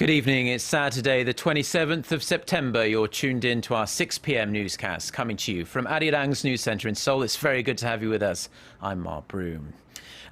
Good evening. It's Saturday, the 27th of September. You're tuned in to our 6 p.m. newscast coming to you from ARIRANG's news centre in Seoul. It's very good to have you with us. I'm Mark Broome.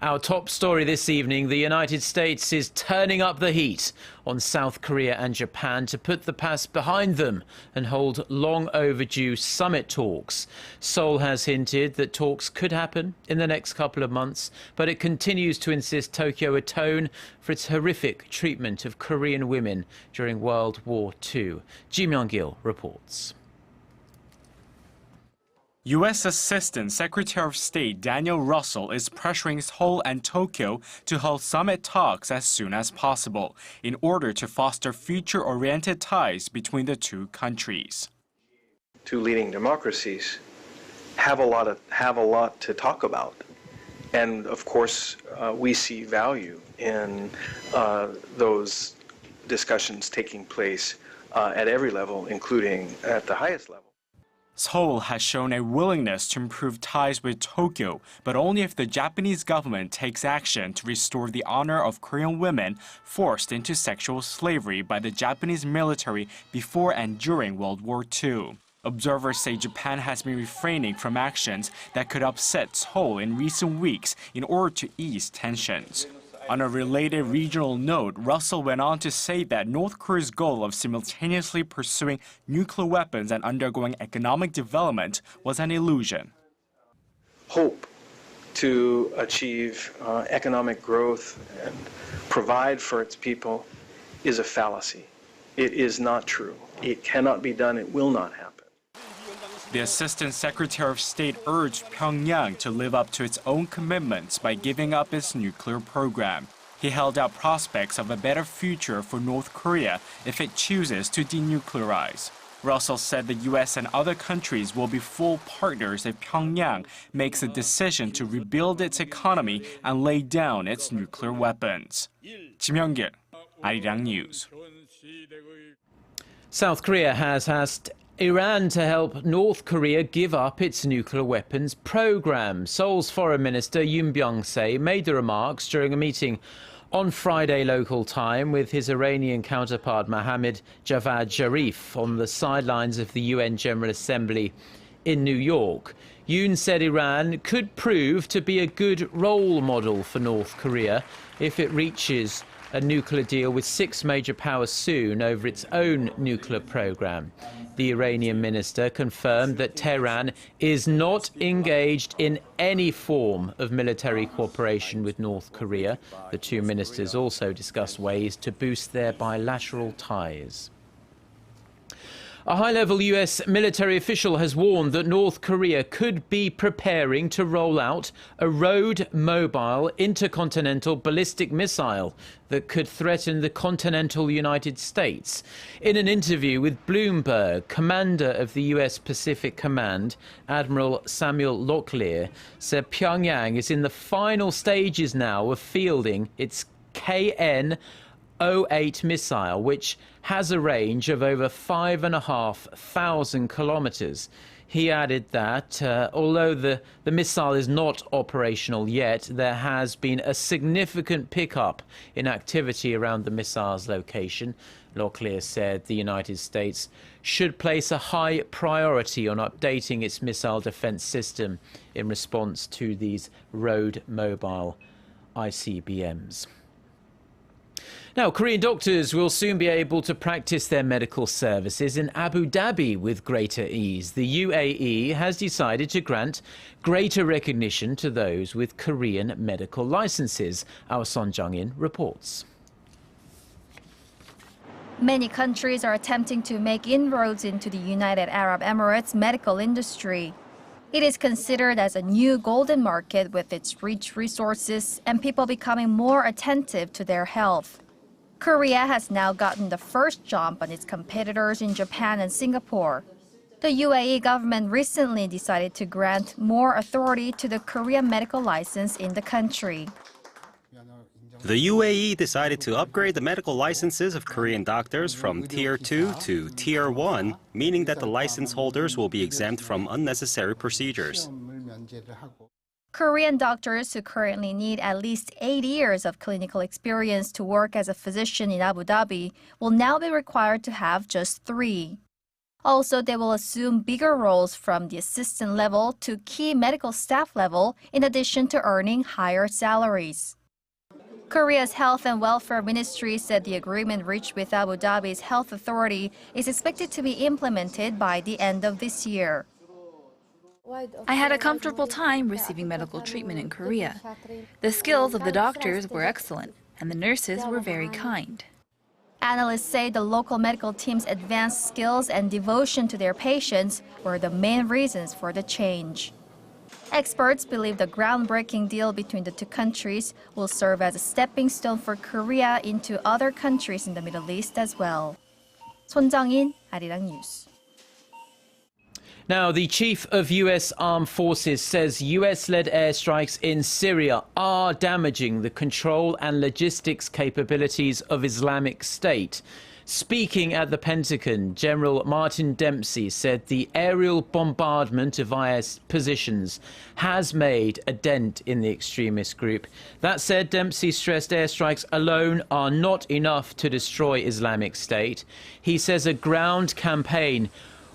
Our top story this evening, the United States is turning up the heat on South Korea and Japan to put the past behind them and hold long overdue summit talks. Seoul has hinted that talks could happen in the next couple of months, but it continues to insist Tokyo atone for its horrific treatment of Korean women during World War II. Myung-kil reports. U.S. Assistant Secretary of State Daniel Russel is pressuring Seoul and Tokyo to hold summit talks as soon as possible in order to foster future-oriented ties between the two countries. Two leading democracies have a lot to talk about, and of course we see value in those discussions taking place at every level, including at the highest level. Seoul has shown a willingness to improve ties with Tokyo, but only if the Japanese government takes action to restore the honor of Korean women forced into sexual slavery by the Japanese military before and during World War II. Observers say Japan has been refraining from actions that could upset Seoul in recent weeks in order to ease tensions. On a related regional note, Russell went on to say that North Korea's goal of simultaneously pursuing nuclear weapons and undergoing economic development was an illusion. Hope to achieve economic growth and provide for its people is a fallacy. It is not true. It cannot be done. It will not happen. The Assistant Secretary of State urged Pyongyang to live up to its own commitments by giving up its nuclear program. He held out prospects of a better future for North Korea if it chooses to denuclearize. Russell said the U.S. and other countries will be full partners if Pyongyang makes a decision to rebuild its economy and lay down its nuclear weapons. Myung-kil, ARIRANG News. South Korea has asked Iran to help North Korea give up its nuclear weapons program. Seoul's Foreign Minister Yoon Byung-se made the remarks during a meeting on Friday local time with his Iranian counterpart Mohammad Javad Zarif on the sidelines of the UN General Assembly in New York. Yoon said Iran could prove to be a good role model for North Korea if it reaches a nuclear deal with 6 major powers soon over its own nuclear program. The Iranian minister confirmed that Tehran is not engaged in any form of military cooperation with North Korea. The two ministers also discussed ways to boost their bilateral ties. A high-level U.S. military official has warned that North Korea could be preparing to roll out a road-mobile intercontinental ballistic missile that could threaten the continental United States. In an interview with Bloomberg, commander of the U.S. Pacific Command, Admiral Samuel Locklear, said Pyongyang is in the final stages now of fielding its KN-08 missile, which has a range of over 5,500 kilometers. He added that although the missile is not operational yet, there has been a significant pickup in activity around the missile's location. Locklear said the United States should place a high priority on updating its missile defense system in response to these road mobile ICBMs. Now, Korean doctors will soon be able to practice their medical services in Abu Dhabi with greater ease. The UAE has decided to grant greater recognition to those with Korean medical licenses. Our Son Jung-in reports. Many countries are attempting to make inroads into the United Arab Emirates medical industry. It is considered as a new golden market with its rich resources and people becoming more attentive to their health. Korea has now gotten the first jump on its competitors in Japan and Singapore. The UAE government recently decided to grant more authority to the Korean medical license in the country. The UAE decided to upgrade the medical licenses of Korean doctors from Tier 2 to Tier 1, meaning that the license holders will be exempt from unnecessary procedures. Korean doctors who currently need at least 8 years of clinical experience to work as a physician in Abu Dhabi will now be required to have just 3. Also, they will assume bigger roles from the assistant level to key medical staff level, in addition to earning higher salaries. Korea's Health and Welfare Ministry said the agreement reached with Abu Dhabi's health authority is expected to be implemented by the end of this year. I had a comfortable time receiving medical treatment in Korea. The skills of the doctors were excellent, and the nurses were very kind. Analysts say the local medical team's advanced skills and devotion to their patients were the main reasons for the change. Experts believe the groundbreaking deal between the two countries will serve as a stepping stone for Korea into other countries in the Middle East as well. 손정인, 아리랑 뉴스. Now, the chief of U.S. Armed Forces says U.S.-led airstrikes in Syria are damaging the control and logistics capabilities of Islamic State. Speaking at the Pentagon, General Martin Dempsey said the aerial bombardment of IS positions has made a dent in the extremist group. That said, Dempsey stressed airstrikes alone are not enough to destroy Islamic State. He says a ground campaign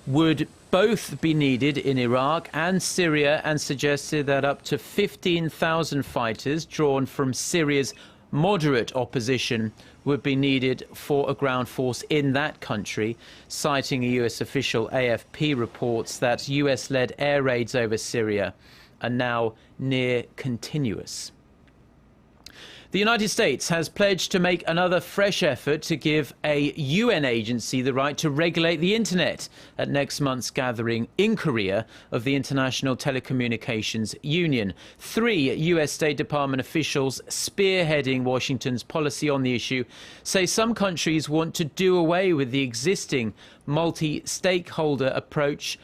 would both be needed in Iraq and Syria, and suggested that up to 15,000 fighters drawn from Syria's moderate opposition would be needed for a ground force in that country. Citing a US official, AFP reports that US-led air raids over Syria are now near continuous. The United States has pledged to make another fresh effort to give a UN agency the right to regulate the internet at next month's gathering in Korea of the International Telecommunications Union. 3 US State Department officials spearheading Washington's policy on the issue say some countries want to do away with the existing multi-stakeholder approach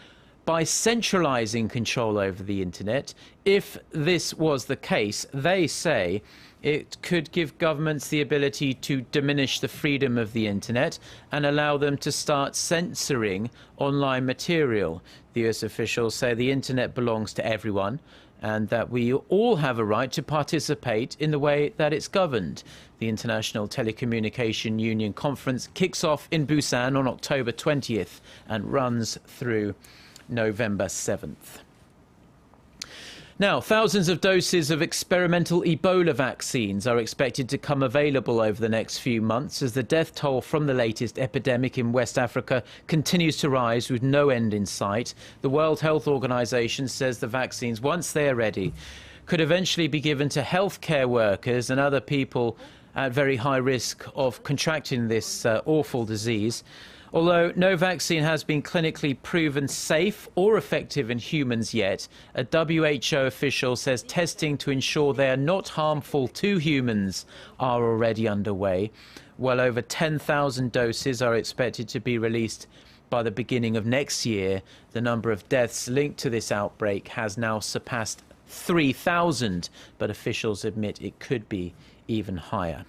by centralizing control over the internet. If this was the case, they say it could give governments the ability to diminish the freedom of the internet and allow them to start censoring online material. The US officials say the internet belongs to everyone and that we all have a right to participate in the way that it's governed. The International Telecommunication Union conference kicks off in Busan on October 20th and runs through November 7th. Now, thousands of doses of experimental Ebola vaccines are expected to come available over the next few months as the death toll from the latest epidemic in West Africa continues to rise with no end in sight. The World Health Organization says the vaccines, once they're ready, could eventually be given to healthcare workers and other people at very high risk of contracting this awful disease. Although no vaccine has been clinically proven safe or effective in humans yet, a WHO official says testing to ensure they are not harmful to humans are already underway. Well over 10,000 doses are expected to be released by the beginning of next year. The number of deaths linked to this outbreak has now surpassed 3,000, but officials admit it could be even higher.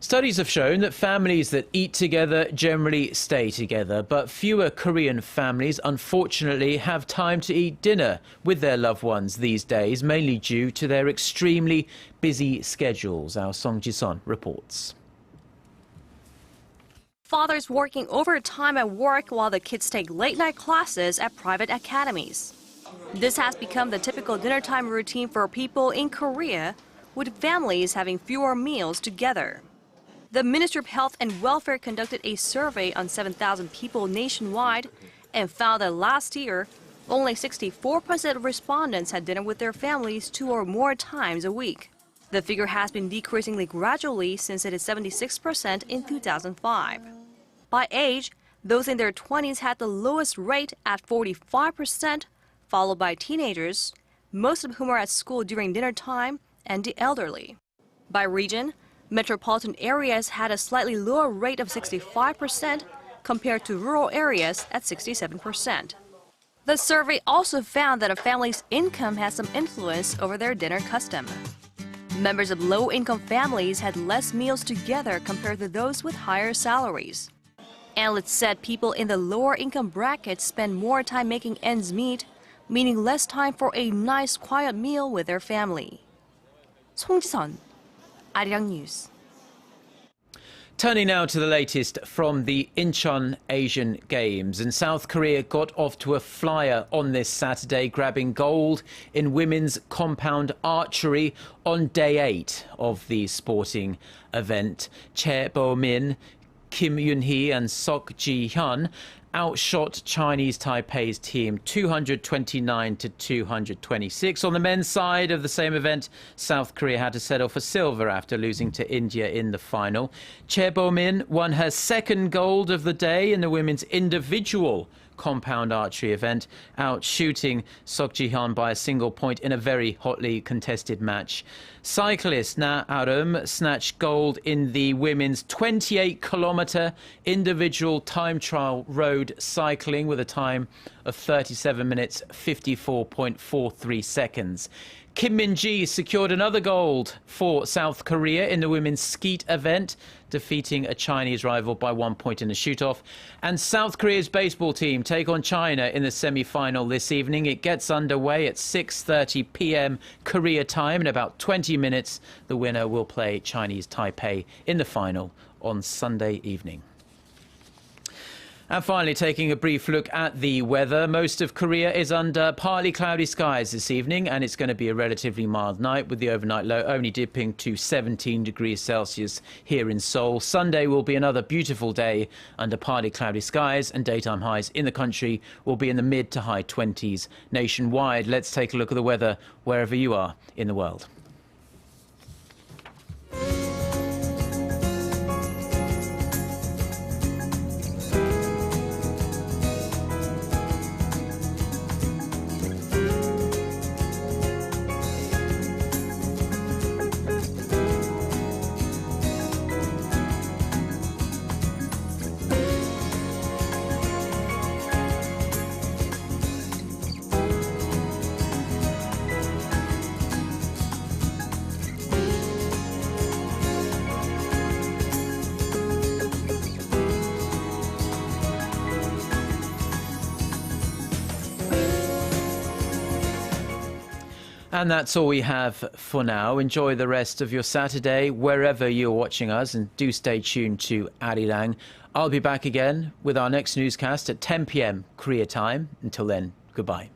Studies have shown that families that eat together generally stay together, but fewer Korean families, unfortunately, have time to eat dinner with their loved ones these days, mainly due to their extremely busy schedules. Our Song Ji-sun reports. Fathers working overtime at work while the kids take late-night classes at private academies. This has become the typical dinnertime routine for people in Korea, with families having fewer meals together. The Ministry of Health and Welfare conducted a survey on 7,000 people nationwide and found that last year, only 64% of respondents had dinner with their families 2 or more times a week. The figure has been decreasing gradually since it is 76% in 2005. By age, those in their 20s had the lowest rate at 45%, followed by teenagers, most of whom are at school during dinner time, and the elderly. By region, metropolitan areas had a slightly lower rate of 65% compared to rural areas at 67%. The survey also found that a family's income has some influence over their dinner custom. Members of low-income families had less meals together compared to those with higher salaries. Analysts said people in the lower income brackets spend more time making ends meet, meaning less time for a nice quiet meal with their family. 송지선, 아리랑 뉴스. Turning now to the latest from the Incheon Asian Games. And South Korea got off to a flyer on this Saturday, grabbing gold in women's compound archery on day 8 of the sporting event. Chae Bo-min, Kim Yoon-hee and Sok Ji-hyun outshot Chinese Taipei's team 229 to 226. On the men's side of the same event, South Korea had to settle for silver after losing to India in the final. Chae Bo-min won her second gold of the day in the women's individual compound archery event, outshooting Sok Ji-hyun by a single point in a very hotly contested match. Cyclist Na Arum snatched gold in the women's 28-kilometre individual time trial road cycling with a time of 37 minutes 54.43 seconds. Kim Min-ji secured another gold for South Korea in the women's skeet event, defeating a Chinese rival by 1 point in the shoot-off. And South Korea's baseball team take on China in the semi-final this evening. It gets underway at 6:30 p.m. Korea time. In about 20 minutes, the winner will play Chinese Taipei in the final on Sunday evening. And finally, taking a brief look at the weather. Most of Korea is under partly cloudy skies this evening, and it's going to be a relatively mild night, with the overnight low only dipping to 17 degrees Celsius here in Seoul. Sunday will be another beautiful day under partly cloudy skies, and daytime highs in the country will be in the mid to high 20s nationwide. Let's take a look at the weather wherever you are in the world. And that's all we have for now. Enjoy the rest of your Saturday wherever you're watching us, and do stay tuned to ARIRANG. I'll be back again with our next newscast at 10 p.m. Korea time. Until then, goodbye.